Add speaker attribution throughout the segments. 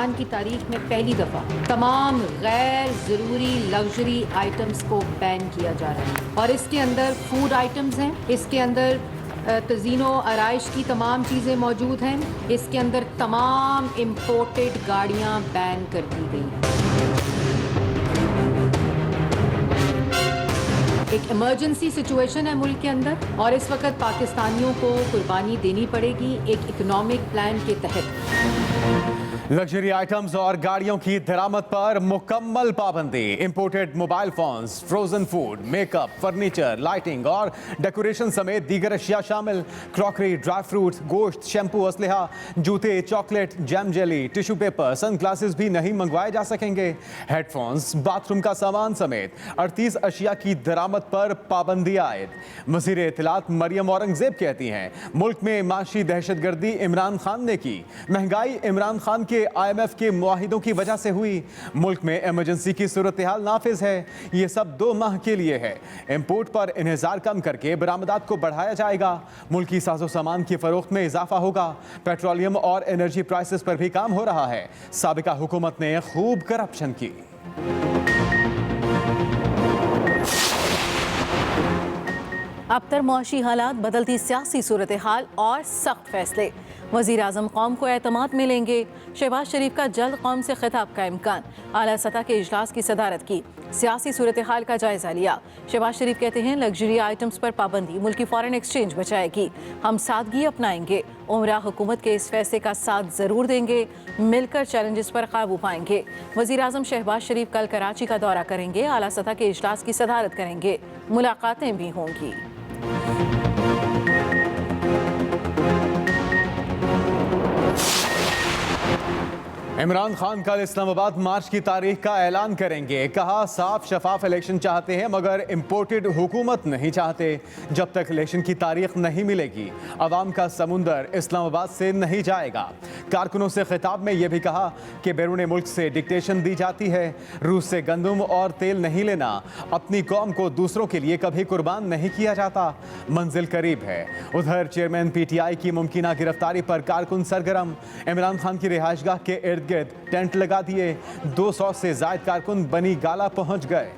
Speaker 1: पाकिस्तान की तारीख में पहली दफ़ा तमाम गैर ज़रूरी लग्जरी आइटम्स को बैन किया जा रहा है और इसके अंदर फूड आइटम्स हैं, इसके अंदर तज़ीनो आराइश की तमाम चीज़ें मौजूद हैं, इसके अंदर तमाम इम्पोर्टेड गाड़ियाँ बैन कर दी गई हैं। एक इमरजेंसी सिचुएशन है मुल्क के अंदर और इस वक्त पाकिस्तानियों को कुर्बानी देनी पड़ेगी एक इकोनॉमिक प्लान के तहत।
Speaker 2: लग्जरी आइटम्स और गाड़ियों की दरामद पर मुकम्मल पाबंदी। Imported mobile phones, frozen food, makeup, furniture, lighting और डेकोरेशन समेत दीगर अशिया शामिल। क्रॉकरी, ड्राई फ्रूट्स, गोश्त, शैम्पू, असलहा, जूते, chocolate, jam jelly, tissue paper, sun glasses भी नहीं मंगवाए जा सकेंगे। हेडफोन्स, बाथरूम का सामान समेत 38 अशिया की दरामद पर पाबंदी आयद। वज़ीर इत्तलात मरियम औरंगजेब कहती हैं मुल्क में माशी दहशतगर्दी इमरान खान ने की, महंगाई इमरान खान के IMF के मुआहिदों की वजह से हुई, मुल्क में इमरजेंसी की सूरत हाल नाफिज है। ये सब 2 माह के लिए है। इंपोर्ट पर इन्हिसार कम करके बरामदात को बढ़ाया जाएगा। मुल्की साजो सामान की फरोख्त में इजाफा होगा। पेट्रोलियम और एनर्जी प्राइसेस पर भी काम हो रहा है। साबिका हुकूमत ने खूब करप्शन की।
Speaker 3: अबतर मुआशी हालात, बदलती सियासी सूरत हाल और सख्त फैसले। वज़ीर आज़म कौम को एतमाद मिलेंगे। शहबाज शरीफ का जल्द कौम से खिताब का इम्कान। आला सतह के इजलास की सदारत की। सियासी सूरत हाल का जायजा लिया। शहबाज शरीफ कहते हैं लग्जरी आइटम्स पर पाबंदी मुल्की फॉरेन एक्सचेंज बचाएगी। हम सादगी अपनाएंगे। उमरा हुकूमत के इस फैसले का साथ जरूर देंगे। मिलकर चैलेंजेस पर काबू पाएंगे। वज़ीर आज़म शहबाज शरीफ कल कराची का दौरा करेंगे। आला सतह के इजलास की सदारत करेंगे। मुलाकातें भी होंगी।
Speaker 2: इमरान खान कल इस्लामाबाद मार्च की तारीख का ऐलान करेंगे। कहा साफ शफाफ इलेक्शन चाहते हैं मगर इम्पोर्टेड हुकूमत नहीं चाहते। जब तक इलेक्शन की तारीख नहीं मिलेगी अवाम का समुंदर इस्लामाबाद से नहीं जाएगा। कारकुनों से खिताब में यह भी कहा कि बैरून मुल्क से डिक्टेशन दी जाती है। रूस से गंदम और तेल नहीं लेना। अपनी कौम को दूसरों के लिए कभी कुर्बान नहीं किया जाता। मंजिल करीब है। उधर चेयरमैन PTI की मुमकिना गिरफ्तारी पर कारकुन सरगर्म। इमरान खान की रिहाइशगाह के इर्द टेंट लगा दिए। 200 से जायद कारकुन बनी गाला पहुंच गए।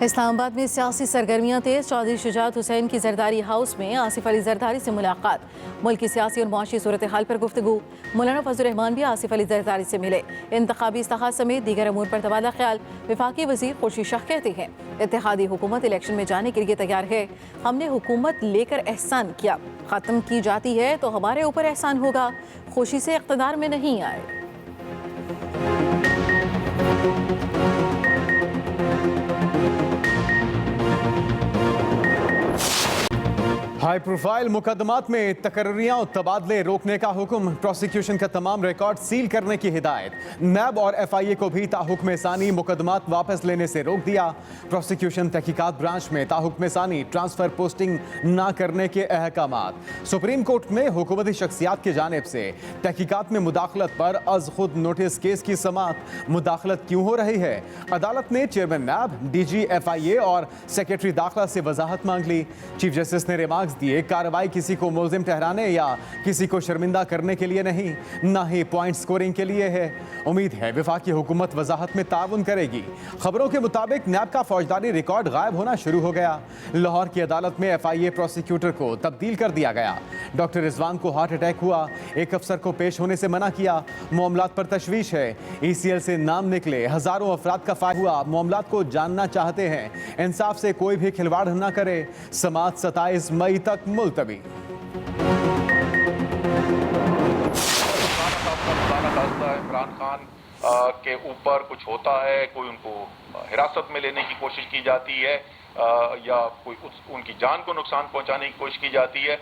Speaker 3: इस्लामाबाद में सियासी सरगर्मियां तेज। चौधरी शुजात हुसैन की जरदारी हाउस में आसिफ अली जरदारी से मुलाकात। मुल्क की सियासी और मुआशी सूरत हाल पर गुफ्तगू। मौलाना फजल रहमान भी आसिफ अली जरदारी से मिले। इंतखाबी इस्तेहाद समेत दीगर अमूर पर तबादला ख्याल। वफाकी वजीर खुर्शीद शाह कहते हैं इत्तेहादी हुकूमत इलेक्शन में जाने के लिए तैयार है। हमने हुकूमत लेकर एहसान किया, ख़त्म की जाती है तो हमारे ऊपर एहसान होगा। खुशी से इक़्तिदार में नहीं आए।
Speaker 2: हाई प्रोफाइल मुकदमात में तकर्रियां और तबादले रोकने का हुक्म। प्रोसिक्यूशन का तमाम रिकॉर्ड सील करने की हिदायत। नैब और FIA को भी ताहुक्म सानी मुकदमात वापस लेने से रोक दिया। प्रोसिक्यूशन तहकीकात ब्रांच में ताहुक्म सानी ट्रांसफर पोस्टिंग ना करने के अहकामात। सुप्रीम कोर्ट में हुकूमती शख्सियात की जानिब से तहकीकात में मुदाखलत पर अज खुद नोटिस केस की समात। मुदाखलत क्यों हो रही है? अदालत ने चेयरमैन नैब, DG FIA और सेक्रेटरी दाखिला से वजाहत मांग ली। चीफ जस्टिस ने रिमार्क्स दिए कार्रवाई किसी को मुल्जिम ठहराने या किसी को शर्मिंदा करने के लिए नहीं, ना ही पॉइंट स्कोरिंग के लिए है। उम्मीद है वफाकी हुकूमत वजाहत में ताउन करेगी। खबरों के मुताबिक नैब का फौजदारी रिकॉर्ड गायब होना शुरू हो गया। लाहौर की अदालत में FIA प्रोसिक्यूटर को तब्दील कर दिया गया। डॉक्टर रिजवान को हार्ट अटैक हुआ। एक अफसर को पेश होने से मना किया। मामलात पर तशवीश है। ECL से नाम निकले। हजारों अफराद का फायदा हुआ। मामलात को जानना चाहते हैं। इंसाफ से कोई भी खिलवाड़ न करे। समात 27 मई तक मुलतवी।
Speaker 4: इमरान खान के ऊपर कुछ होता है, कोई उनको हिरासत में लेने की कोशिश की जाती है या कोई उनकी जान को नुकसान पहुंचाने की कोशिश की जाती है,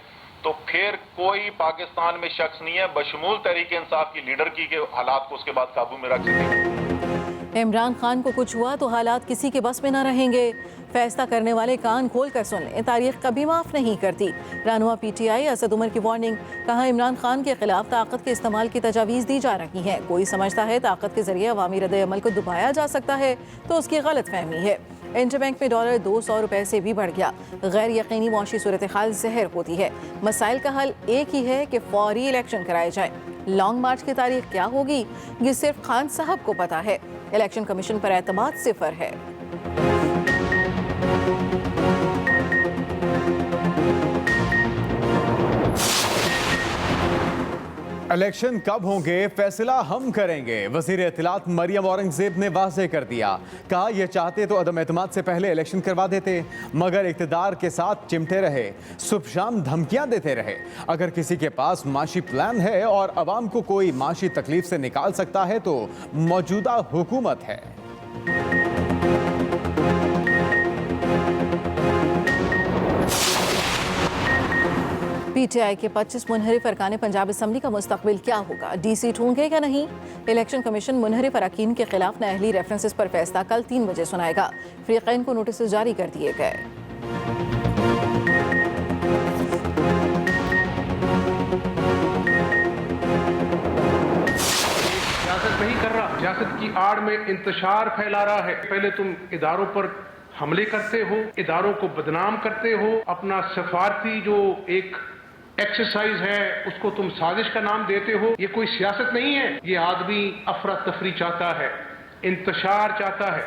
Speaker 4: तो फिर कोई पाकिस्तान में शख्स नहीं है बशमूल तहरीक इंसाफ की लीडर की के हालात को उसके बाद काबू में रख सके।
Speaker 3: इमरान खान को कुछ हुआ तो हालात किसी के बस में ना रहेंगे। फैसला करने वाले कान खोल कर सुन लें, तारीख कभी माफ नहीं करती। रहनुमा PTI असद उमर की वार्निंग। कहा इमरान खान के खिलाफ ताकत के इस्तेमाल की तजावीज़ दी जा रही हैं। कोई समझता है ताकत के जरिए अवामी रद्द अमल को दबाया जा सकता है तो उसकी गलत फहमी है। इंटरबैंक में डॉलर 200 रुपए से भी बढ़ गया। गैर यकीनी मौशी सूरत हाल जहर होती है। मसाइल का हल एक ही है कि फौरी इलेक्शन कराए जाए। लॉन्ग मार्च की तारीख क्या होगी ये सिर्फ खान साहब को पता है। इलेक्शन कमीशन पर एतमाद सिफर है।
Speaker 2: इलेक्शन कब होंगे फैसला हम करेंगे। वजीर इत्तलात मरियम औरंगजेब ने वाज़ेह कर दिया। कहा यह चाहते तो अदम एतमाद से पहले इलेक्शन करवा देते, मगर इक़्तिदार के साथ चिमटे रहे, सुबह शाम धमकियां देते रहे। अगर किसी के पास माशी प्लान है और अवाम को कोई माशी तकलीफ से निकाल सकता है तो मौजूदा हुकूमत है।
Speaker 3: पीटीआई के 25 मुनहरिफ अरकान पंजाब असम्बली का मुस्तकबिल क्या होगा? डीसी होंगे या नहीं? इलेक्शन कमीशन मुनहरिफ अरकान के खिलाफ नाअहली रेफरेंसेस पर फैसला कल 3 बजे सुनाएगा। फ़रीक़ैन को नोटिस जारी कर दिए गए।
Speaker 5: सियासत नहीं कर रहा, सियासत की आड़ में इंतशार फैला रहा है। पहले तुम इदारों पर हमले करते हो, इदारों को बदनाम करते हो, अपना सफारती जो एक एक्सरसाइज है उसको तुम साजिश का नाम देते हो। ये कोई सियासत नहीं है। ये आदमी अफरा तफरी चाहता है, इंतशार चाहता है।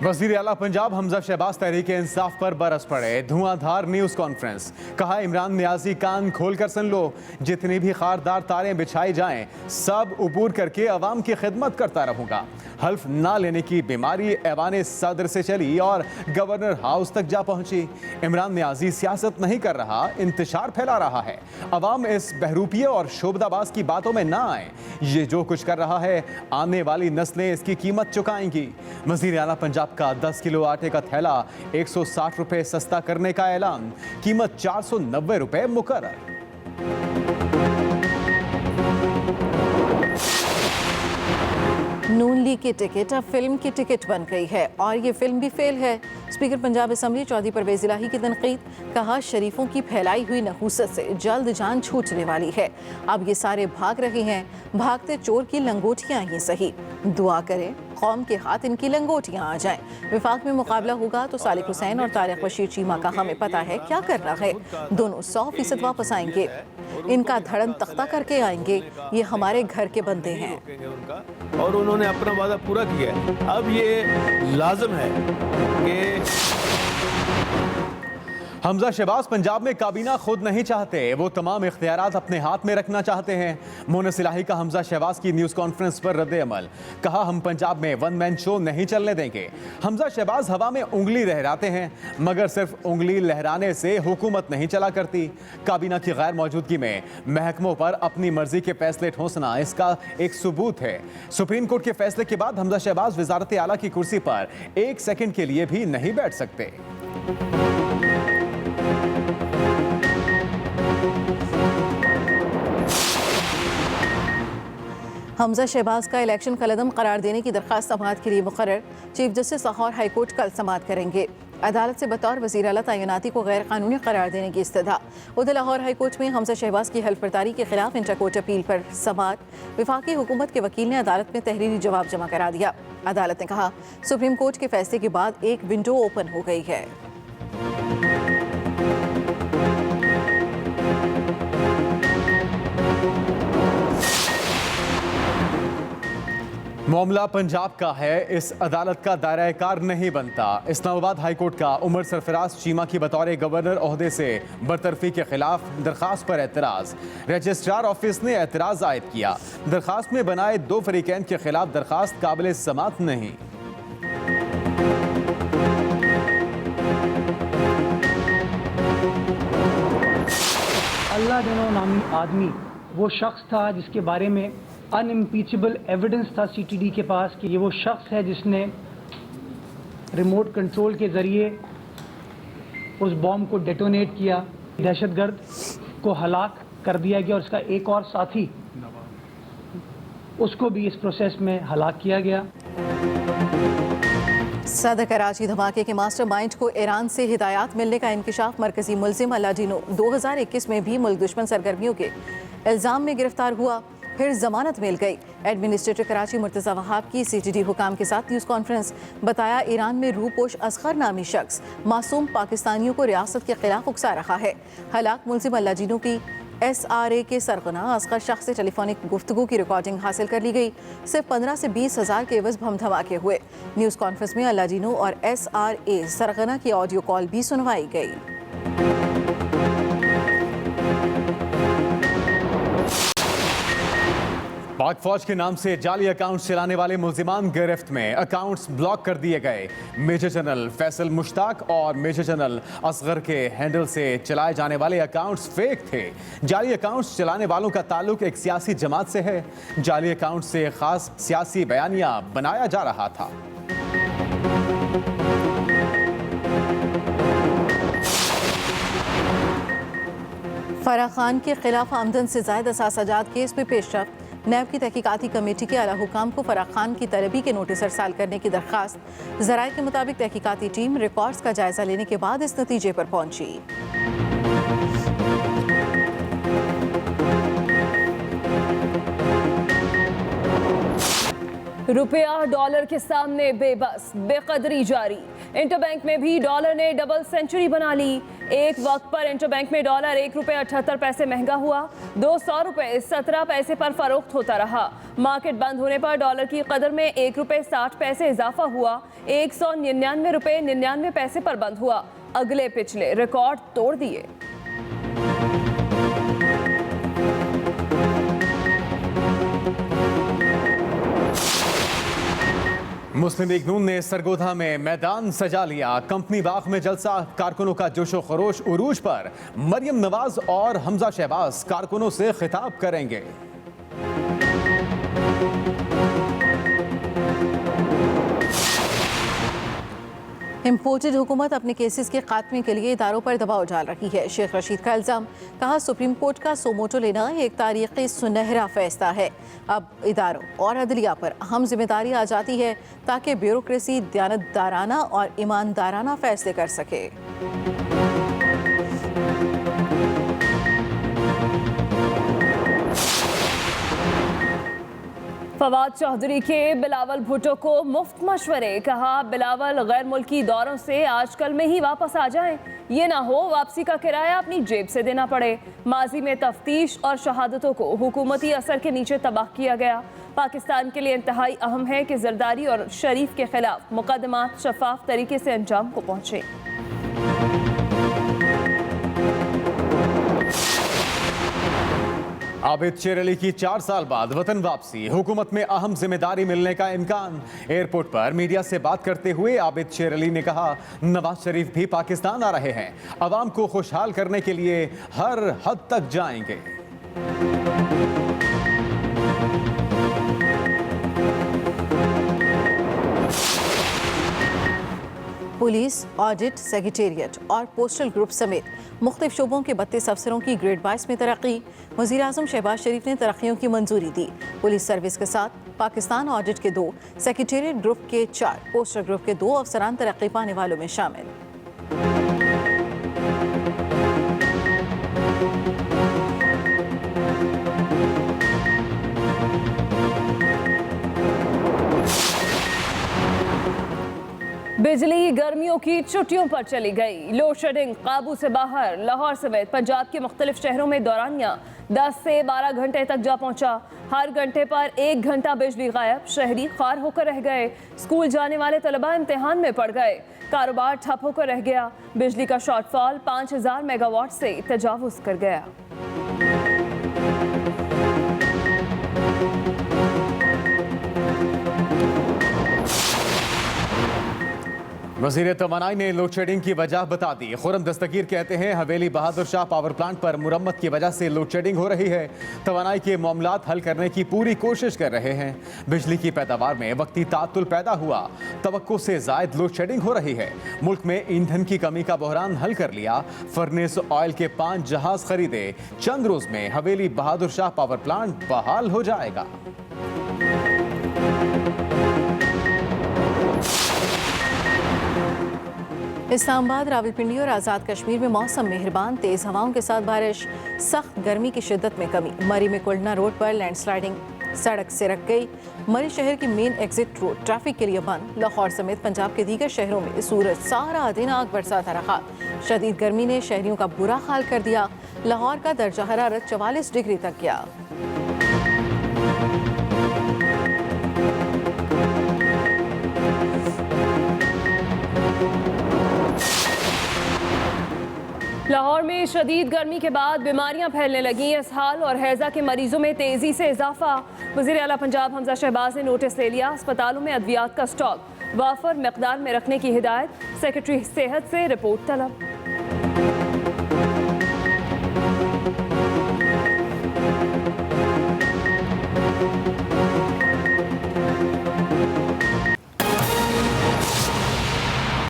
Speaker 2: वज़ीर आला पंजाब हमजा शहबाज तहरीक इंसाफ पर बरस पड़े। धुआंधार न्यूज़ कॉन्फ्रेंस। कहा इमरान नियाजी कान खोल कर सुन लो, जितनी भी खारदार तारें बिछाई जाएं सब उबूर करके अवाम की खिदमत करता रहूंगा। हल्फ ना लेने की बीमारी ऐवान सदर से चली और गवर्नर हाउस तक जा पहुंची। इमरान नियाजी सियासत नहीं कर रहा, इंतशार फैला रहा है। अवाम इस बहरूपिये और शोबदाबाज की बातों में ना आए। ये जो कुछ कर रहा है आने वाली नस्लें इसकी कीमत चुकाएंगी। वज़ीर आला पंजाब का 10 किलो आटे का थैला 160 रुपए सस्ता करने का ऐलान। कीमत 490 रुपए मुकर्रर।
Speaker 3: नून लीग की टिकट अब फिल्म की टिकट बन गई है और ये फिल्म भी फेल है। स्पीकर पंजाब असम्बली चौधरी परवेज इलाही की तनकीद। कहा शरीफों की फैलाई हुई नहूसत से जल्द जान छूटने वाली है। अब ये सारे भाग रहे हैं, भागते चोर की लंगोटियां ही सही। दुआ करें कौम के हाथ इनकी लंगोटियां आ जाएं। विफाक में मुकाबला होगा तो सालिक हुसैन और तारिक बशीर चीमा का हमें पता है क्या करना है। दोनों 100% वापस आएंगे, इनका धड़न तख्ता करके आएंगे। ये हमारे घर के बंदे हैं
Speaker 6: और उन्होंने अपना वादा पूरा किया है। अब ये लाजम है कि
Speaker 2: हमजा शहबाज पंजाब में काबीना खुद नहीं चाहते, वो तमाम इख्तियारात अपने हाथ में रखना चाहते हैं। मोनस इलाही का हमजा शहबाज की न्यूज़ कॉन्फ्रेंस पर रद्द अमल। कहा हम पंजाब में वन मैन शो नहीं चलने देंगे। हमजा शहबाज हवा में उंगली लहराते हैं, मगर सिर्फ उंगली लहराने से हुकूमत नहीं चला करती। काबीना की गैर मौजूदगी में महकमों पर अपनी मर्जी के फैसले ठोंसना इसका एक सबूत है। सुप्रीम कोर्ट के फैसले के बाद हमजा शहबाज वजारत आला की कुर्सी पर 1 सेकंड के लिए भी नहीं बैठ सकते।
Speaker 3: हमजा शहबाज का इलेक्शन कलदम करार देने की दरख्वास्त समाअत के लिए मुकर्रर। Chief justice Lahore high court कल समाअत करेंगे। अदालत से बतौर वज़ीर आला तैनाती को गैर कानूनी करार देने की इस्तदा। उधर लाहौर हाई कोर्ट में हमजा शहबाज की हल्फ बर्दारी के खिलाफ इंटर कोर्ट अपील पर समाअत। वफाकी हुकूमत के वकील ने अदालत में तहरीरी जवाब जमा करा दिया। अदालत ने कहा सुप्रीम कोर्ट के फैसले के बाद एक विंडो ओपन हो गई है।
Speaker 2: मामला पंजाब का है, इस अदालत का दायरा कार नहीं बनता। इस्लामाबाद हाई कोर्ट का उमर सरफराज चीमा की बतौर गवर्नर ओहदे से बरतरफी के खिलाफ दरखास्त पर एतराज़। रजिस्ट्रार ऑफिस ने एतराज़ आयद किया। दरखास्त में बनाए 2 फरीकैन के खिलाफ दरखास्त काबिल समाअत नहीं।
Speaker 7: अल्लाह दिनो नामी आदमी वो शख्स था जिसके बारे में अनइम्पीचेबल एविडेंस था सीटीडी के पास कि ये वो शख्स है जिसने रिमोट कंट्रोल के ज़रिए उस बॉम्ब को डेटोनेट किया। दहशतगर्द को हलाक कर दिया गया और उसका एक और साथी उसको भी इस प्रोसेस में हलाक किया गया।
Speaker 3: सदर कराची धमाके के मास्टरमाइंड को ईरान से हिदायत मिलने का इंकिशाफ। मरकजी मुल्जिम अलाडीनो 2021 में भी मुल्क दुश्मन सरगर्मियों के इल्ज़ाम में गिरफ्तार हुआ, फिर जमानत मिल गई। एडमिनिस्ट्रेटर कराची मुर्तज़ा वहाब की CTD हुकाम के साथ न्यूज़ कॉन्फ्रेंस। बताया ईरान में रूपोश असगर नामी शख्स मासूम पाकिस्तानियों को रियासत के खिलाफ उकसा रहा है। हलाक मुलजिम अल्लाजीनों की SRA के सरगना असगर शख्स से टेलीफोनिक गुफ्तगू की रिकॉर्डिंग हासिल कर ली गई। सिर्फ 15 से 20 हज़ार के एवज बम धमाके हुए। न्यूज़ कॉन्फ्रेंस में अल्लाजीनों और SRA सरगना की ऑडियो कॉल भी सुनवाई गई।
Speaker 2: पाक फौज के नाम से जाली अकाउंट चलाने वाले मुल्जिमान गिरफ्त में, अकाउंट्स ब्लॉक कर दिए गए। मेजर जनरल फैसल मुश्ताक और मेजर जनरल असगर के हैंडल से चलाए जाने वाले अकाउंट्स फेक थे। जाली अकाउंट्स चलाने वालों का ताल्लुक एक सियासी जमात से है। जाली अकाउंट से खास सियासी बयानिया बनाया जा रहा था।
Speaker 3: फराह खान के खिलाफ आमदन से जायद असासाजात केस में पेशरफ्त। नैब की तहकीकाती कमेटी के आला हुकाम को फराह खान की तलबी के नोटिस अरसाल करने की दरख्वास्त। ज़राए के मुताबिक तहकीकाती टीम रिकॉर्ड्स का जायजा लेने के बाद इस नतीजे पर पहुंची।
Speaker 8: रुपया डॉलर के सामने बेबस, बेकदरी जारी। इंटरबैंक में भी डॉलर ने डबल सेंचुरी बना ली। एक वक्त पर इंटरबैंक में डॉलर 1 रुपये 78 पैसे महंगा हुआ, 200 रुपये 17 पैसे पर फरोख्त होता रहा। मार्केट बंद होने पर डॉलर की कदर में 1 रुपये 60 पैसे इजाफा हुआ, 199 रुपये 99 पैसे पर बंद हुआ। अगले पिछले रिकॉर्ड तोड़ दिए।
Speaker 2: मुस्लिम लीग नून ने सरगोधा में मैदान सजा लिया। कंपनी बाग में जलसा, कारकुनों का जोशो खरोश उरूज पर। मरियम नवाज और हमजा शहबाज कारकुनों से खिताब करेंगे।
Speaker 3: इम्पोर्टेड हुकूमत अपने केसेस के खात्मे के लिए इदारों पर दबाव डाल रही है। शेख रशीद का इल्ज़ाम, कहा सुप्रीम कोर्ट का सोमोटो लेना एक तारीख़ी सुनहरा फैसला है। अब इदारों और अदलिया पर अहम जिम्मेदारी आ जाती है ताकि ब्यूरोक्रेसी दयानतदाराना और ईमानदाराना फैसले कर सके।
Speaker 8: फवाद चौधरी के बिलावल भुट्टो को मुफ्त मशवरे। कहा बिलावल गैर मुल्की दौरों से आजकल में ही वापस आ जाएं, ये ना हो वापसी का किराया अपनी जेब से देना पड़े। माजी में तफ्तीश और शहादतों को हुकूमती असर के नीचे तबाह किया गया। पाकिस्तान के लिए इंतहाई अहम है कि जरदारी और शरीफ के खिलाफ मुकदमात शफाफ तरीके से अंजाम को पहुँचे।
Speaker 2: आबिद शेर अली की 4 साल बाद वतन वापसी, हुकूमत में अहम जिम्मेदारी मिलने का इम्कान। एयरपोर्ट पर मीडिया से बात करते हुए आबिद शेर अली ने कहा, नवाज शरीफ भी पाकिस्तान आ रहे हैं, अवाम को खुशहाल करने के लिए हर हद तक जाएंगे।
Speaker 3: पुलिस, ऑडिट, सेक्रेटेरिएट और पोस्टल ग्रुप समेत मुख्तलिफ शोबों के 32 अफसरों की ग्रेड 22 में तरक्की। वज़ीर आज़म शहबाज शरीफ ने तरक्कियों की मंजूरी दी। पुलिस सर्विस के साथ पाकिस्तान ऑडिट के 2, सेक्रेटेरिएट ग्रुप के 4, पोस्टल ग्रुप के 2 अफसरान तरक्की पाने वालों में शामिल।
Speaker 8: बिजली गर्मियों की छुट्टियों पर चली गई। लोड शेडिंग काबू से बाहर। लाहौर समेत पंजाब के मुख्तलिफ शहरों में दौरानिया 10 से 12 घंटे तक जा पहुंचा। हर घंटे पर 1 घंटा बिजली गायब। शहरी खार होकर रह गए। स्कूल जाने वाले तलबा इम्तिहान में पड़ गए। कारोबार ठप होकर रह गया। बिजली का शॉर्टफॉल 5000 मेगावाट से तजावुज कर गया।
Speaker 2: वज़ीर तवानाई ने लोड शेडिंग की वजह बता दी। खुरम दस्तगीर कहते हैं, हवेली बहादुर शाह पावर प्लांट पर मुरम्मत की वजह से लोड शेडिंग हो रही है। तवानाई के मामलात हल करने की पूरी कोशिश कर रहे हैं। बिजली की पैदावार में वक्ती तातुल पैदा हुआ, तवक्को से ज़ायद लोड शेडिंग हो रही है। मुल्क में ईंधन की कमी का बहरान हल कर लिया। फर्नेस ऑयल के 5 जहाज खरीदे। चंद रोज में हवेली बहादुर शाह पावर प्लांट बहाल हो जाएगा।
Speaker 3: इस्लामाबाद, रावलपिंडी और आज़ाद कश्मीर में मौसम मेहरबान। तेज़ हवाओं के साथ बारिश। सख्त गर्मी की शिद्दत में कमी। मरी में कुल्डना रोड पर लैंडस्लाइडिंग। सड़क से रख गई। मरी शहर की मेन एग्जिट रोड ट्रैफिक के लिए बंद। लाहौर समेत पंजाब के दीगर शहरों में सूरज सारा दिन आग बरसाता रहा। शदीद गर्मी ने शहरियों का बुरा हाल कर दिया। लाहौर का दर्जा हरारत 44 डिग्री तक गया।
Speaker 8: लाहौर में शदीद गर्मी के बाद बीमारियां फैलने लगी। इसहाल और हैजा के मरीजों में तेजी से इजाफा। वज़ीर आला पंजाब हमजा शहबाज ने नोटिस ले लिया। अस्पतालों में अद्वियात का स्टॉक वाफर मकदार में रखने की हिदायत। सेक्रेटरी सेहत से रिपोर्ट तलब।